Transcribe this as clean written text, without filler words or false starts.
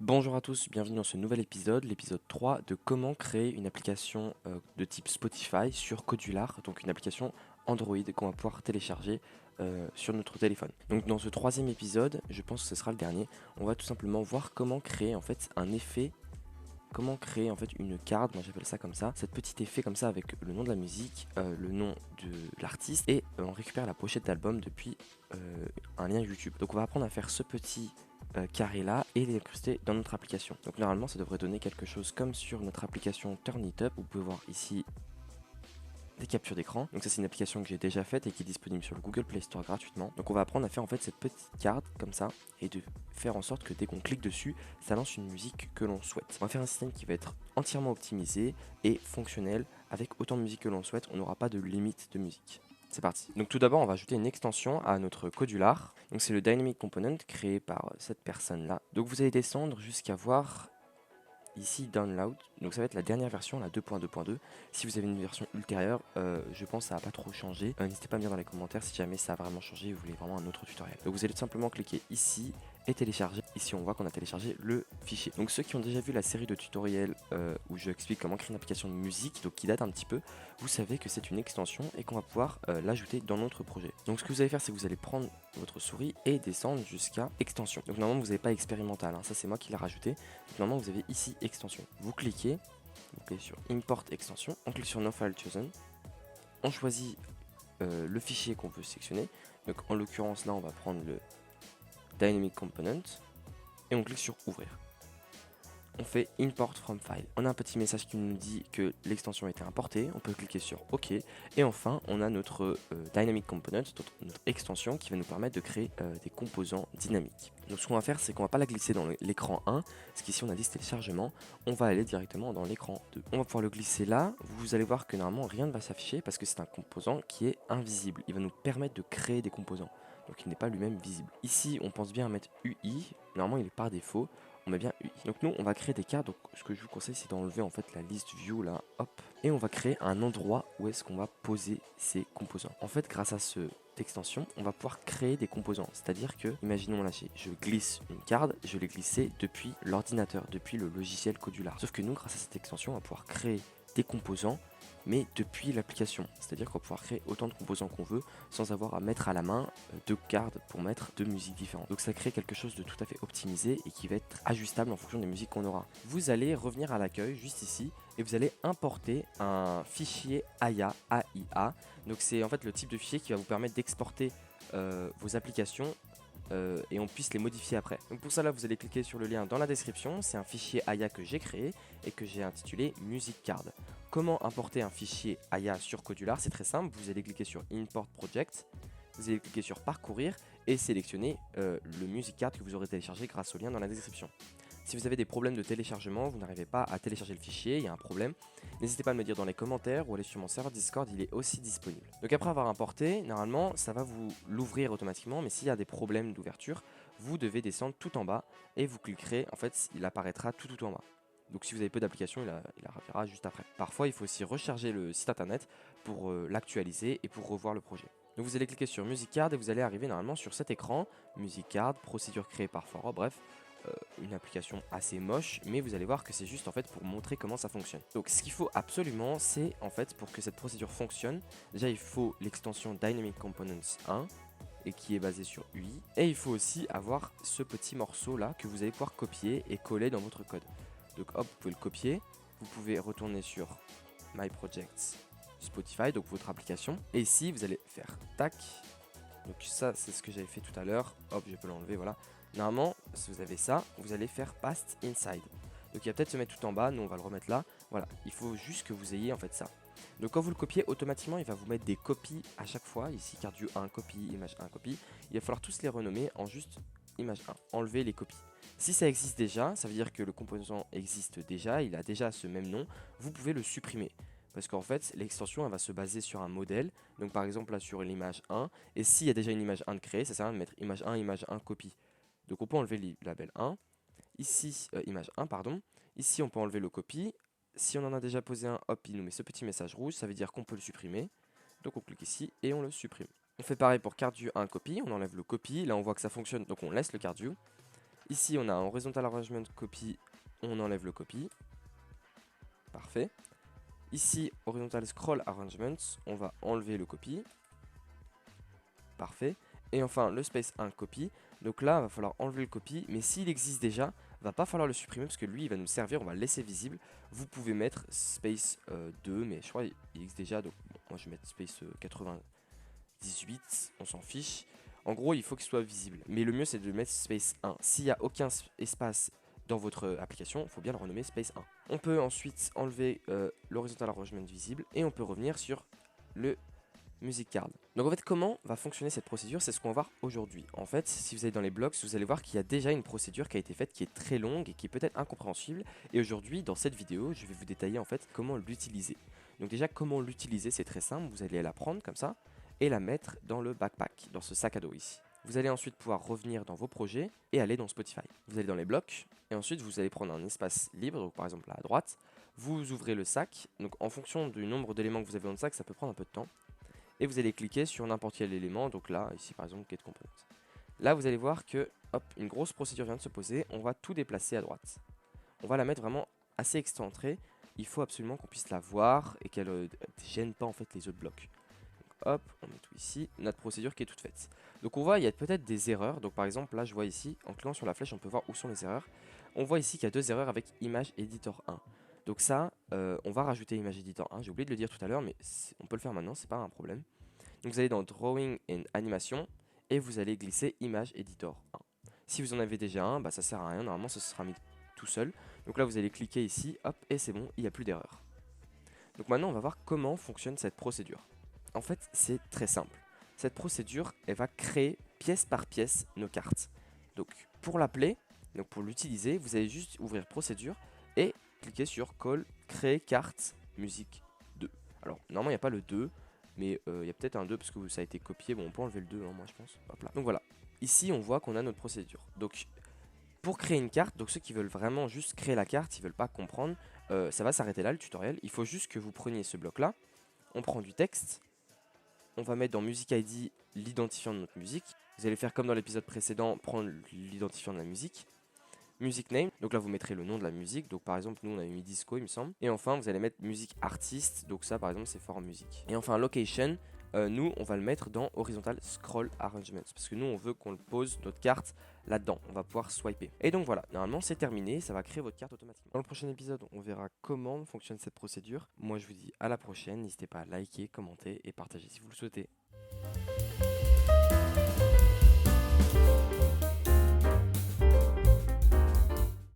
Bonjour à tous, bienvenue dans ce nouvel épisode, l'épisode 3 de comment créer une application de type Spotify sur Codular, donc une application Android qu'on va pouvoir télécharger sur notre téléphone. Donc dans ce troisième épisode, je pense que ce sera le dernier, on va tout simplement voir comment créer en fait un effet, comment créer en fait une carte, moi j'appelle ça comme ça, cet petit effet comme ça avec le nom de la musique, le nom de l'artiste et on récupère la pochette d'album depuis un lien YouTube. Donc on va apprendre à faire ce petit carré là et les incruster dans notre application. Donc normalement ça devrait donner quelque chose comme sur notre application Turn It Up. Vous pouvez voir ici des captures d'écran. Donc ça c'est une application que j'ai déjà faite et qui est disponible sur le Google Play Store gratuitement. Donc on va apprendre à faire en fait cette petite carte comme ça et de faire en sorte que dès qu'on clique dessus, ça lance une musique que l'on souhaite. On va faire un système qui va être entièrement optimisé et fonctionnel avec autant de musique que l'on souhaite. On n'aura pas de limite de musique. C'est parti. Donc tout d'abord, on va ajouter une extension à notre Codular. Donc c'est le Dynamic Component créé par cette personne-là. Donc vous allez descendre jusqu'à voir ici Download. Donc ça va être la dernière version, la 2.2.2. Si vous avez une version ultérieure, je pense que ça n'a pas trop changé. N'hésitez pas à me dire dans les commentaires si jamais ça a vraiment changé et vous voulez vraiment un autre tutoriel. Donc vous allez tout simplement cliquer ici et télécharger. Ici on voit qu'on a téléchargé le fichier. Donc ceux qui ont déjà vu la série de tutoriels où je explique comment créer une application de musique, donc qui date un petit peu, vous savez que c'est une extension et qu'on va pouvoir l'ajouter dans notre projet. Donc ce que vous allez faire, c'est que vous allez prendre votre souris et descendre jusqu'à extension. Donc normalement vous n'avez pas expérimental, hein. Ça c'est moi qui l'ai rajouté. Donc normalement vous avez ici extension. Vous cliquez sur import extension, on clique sur no file chosen, on choisit le fichier qu'on veut sélectionner. Donc en l'occurrence là on va prendre le dynamic component et on clique sur ouvrir. On fait import from file. On a un petit message qui nous dit que l'extension a été importée. On peut cliquer sur OK. Et enfin, on a notre Dynamic Component, notre extension qui va nous permettre de créer des composants dynamiques. Donc ce qu'on va faire, c'est qu'on va pas la glisser dans l'écran 1, parce qu'ici on a dit téléchargement. On va aller directement dans l'écran 2. On va pouvoir le glisser là. Vous allez voir que normalement rien ne va s'afficher parce que c'est un composant qui est invisible. Il va nous permettre de créer des composants. Donc il n'est pas lui-même visible. Ici, on pense bien à mettre UI. Normalement, il est par défaut. On met bien UI. Donc nous on va créer des cartes, donc ce que je vous conseille c'est d'enlever en fait la liste view là, hop, et on va créer un endroit où est-ce qu'on va poser ces composants. En fait grâce à cette extension, on va pouvoir créer des composants, c'est-à-dire que, imaginons là, je glisse une carte, je l'ai glissée depuis l'ordinateur, depuis le logiciel Codular. Sauf que nous grâce à cette extension, on va pouvoir créer des composants mais depuis l'application, c'est-à-dire qu'on va pouvoir créer autant de composants qu'on veut sans avoir à mettre à la main deux cartes pour mettre deux musiques différentes. Donc ça crée quelque chose de tout à fait optimisé et qui va être ajustable en fonction des musiques qu'on aura. Vous allez revenir à l'accueil juste ici et vous allez importer un fichier AIA, AIA. Donc c'est en fait le type de fichier qui va vous permettre d'exporter vos applications et on puisse les modifier après. Donc pour ça là vous allez cliquer sur le lien dans la description, c'est un fichier AIA que j'ai créé et que j'ai intitulé Music Card. Comment importer un fichier AIA sur Codular? C'est très simple, vous allez cliquer sur Import Project, vous allez cliquer sur Parcourir et sélectionner le Music Card que vous aurez téléchargé grâce au lien dans la description. Si vous avez des problèmes de téléchargement, vous n'arrivez pas à télécharger le fichier, il y a un problème, n'hésitez pas à me le dire dans les commentaires ou aller sur mon serveur Discord, il est aussi disponible. Donc après avoir importé, normalement ça va vous l'ouvrir automatiquement, mais s'il y a des problèmes d'ouverture, vous devez descendre tout en bas et vous cliquerez, en fait il apparaîtra tout en bas. Donc si vous avez peu d'applications, il apparaîtra juste après. Parfois il faut aussi recharger le site internet pour l'actualiser et pour revoir le projet. Donc vous allez cliquer sur Music Card et vous allez arriver normalement sur cet écran, Music Card, procédure créée par Foro, bref, une application assez moche, mais vous allez voir que c'est juste en fait pour montrer comment ça fonctionne. Donc ce qu'il faut absolument, c'est en fait pour que cette procédure fonctionne, déjà il faut l'extension Dynamic Components 1 et qui est basée sur UI, et il faut aussi avoir ce petit morceau là que vous allez pouvoir copier et coller dans votre code. Donc hop, vous pouvez le copier, vous pouvez retourner sur My Projects Spotify, donc votre application, et ici vous allez faire tac. Donc ça c'est ce que j'avais fait tout à l'heure, hop je peux l'enlever, voilà. Normalement si vous avez ça, vous allez faire Paste Inside. Donc il va peut-être se mettre tout en bas, nous on va le remettre là, voilà, il faut juste que vous ayez en fait ça. Donc quand vous le copiez, automatiquement il va vous mettre des copies à chaque fois, ici carte view 1 copie, image 1 copie, il va falloir tous les renommer en juste image 1, enlever les copies. Si ça existe déjà, ça veut dire que le composant existe déjà, il a déjà ce même nom, vous pouvez le supprimer. Parce qu'en fait, l'extension elle va se baser sur un modèle, donc par exemple là sur l'image 1, et s'il y a déjà une image 1 de créée, ça sert à rien de mettre image 1 copie. Donc on peut enlever le label 1, ici, image 1 pardon, ici on peut enlever le copie, si on en a déjà posé un, hop, il nous met ce petit message rouge, ça veut dire qu'on peut le supprimer, donc on clique ici et on le supprime. On fait pareil pour card view 1 copie, on enlève le copie, là on voit que ça fonctionne, donc on laisse le card view. Ici, on a un horizontal arrangement copy, on enlève le copy. Parfait. Ici, horizontal scroll arrangement, on va enlever le copy. Parfait. Et enfin, le space 1 copy. Donc là, il va falloir enlever le copy, mais s'il existe déjà, va pas falloir le supprimer parce que lui, il va nous servir, on va le laisser visible. Vous pouvez mettre space 2, mais je crois qu'il existe déjà, donc bon, moi je vais mettre space 98, on s'en fiche. En gros, il faut qu'il soit visible, mais le mieux c'est de mettre space 1. S'il n'y a aucun espace dans votre application, il faut bien le renommer space 1. On peut ensuite enlever l'horizontal arrangement visible et on peut revenir sur le Music Card. Donc en fait, comment va fonctionner cette procédure, c'est ce qu'on va voir aujourd'hui. En fait, si vous allez dans les blogs, vous allez voir qu'il y a déjà une procédure qui a été faite, qui est très longue et qui est peut-être incompréhensible. Et aujourd'hui, dans cette vidéo, je vais vous détailler en fait comment l'utiliser. Donc déjà, comment l'utiliser, c'est très simple. Vous allez la prendre comme ça et la mettre dans le backpack, dans ce sac à dos ici. Vous allez ensuite pouvoir revenir dans vos projets et aller dans Spotify. Vous allez dans les blocs et ensuite vous allez prendre un espace libre, donc par exemple là à droite. Vous ouvrez le sac. Donc en fonction du nombre d'éléments que vous avez dans le sac, ça peut prendre un peu de temps. Et vous allez cliquer sur n'importe quel élément, donc là, ici par exemple, Get Component. Là, vous allez voir que, hop, une grosse procédure vient de se poser, on va tout déplacer à droite. On va la mettre vraiment assez excentrée, il faut absolument qu'on puisse la voir et qu'elle ne gêne pas en fait les autres blocs. Donc, hop, on met tout ici, notre procédure qui est toute faite. Donc on voit, il y a peut-être des erreurs, donc par exemple, là je vois ici, en cliquant sur la flèche, on peut voir où sont les erreurs. On voit ici qu'il y a 2 erreurs avec Image Editor 1. Donc ça, on va rajouter Image Editor 1, j'ai oublié de le dire tout à l'heure, mais on peut le faire maintenant, c'est pas un problème. Donc vous allez dans Drawing and Animation et vous allez glisser Image Editor 1. Si vous en avez déjà un, bah ça sert à rien, normalement ça sera mis tout seul. Donc là vous allez cliquer ici, hop, et c'est bon, il n'y a plus d'erreur. Donc maintenant on va voir comment fonctionne cette procédure. En fait c'est très simple. Cette procédure, elle va créer pièce par pièce nos cartes. Donc pour l'appeler, donc pour l'utiliser, vous allez juste ouvrir procédure et cliquer sur Call Créer carte musique 2. Alors normalement il n'y a pas le 2, mais il y a peut-être un 2 parce que ça a été copié. Bon, on peut enlever le 2, hein, moi je pense. Hop là. Donc voilà. Ici, on voit qu'on a notre procédure. Donc, pour créer une carte, donc ceux qui veulent vraiment juste créer la carte, ils veulent pas comprendre, ça va s'arrêter là le tutoriel. Il faut juste que vous preniez ce bloc-là. On prend du texte. On va mettre dans Music ID l'identifiant de notre musique. Vous allez faire comme dans l'épisode précédent, prendre l'identifiant de la musique. Music name, donc là vous mettrez le nom de la musique, donc par exemple nous on a mis disco il me semble, et enfin vous allez mettre musique artiste, donc ça par exemple c'est for music. Et enfin location, nous on va le mettre dans horizontal scroll arrangements, parce que nous on veut qu'on le pose notre carte là-dedans, on va pouvoir swiper. Et donc voilà, normalement c'est terminé, ça va créer votre carte automatiquement. Dans le prochain épisode on verra comment fonctionne cette procédure. Moi je vous dis à la prochaine, n'hésitez pas à liker, commenter et partager si vous le souhaitez.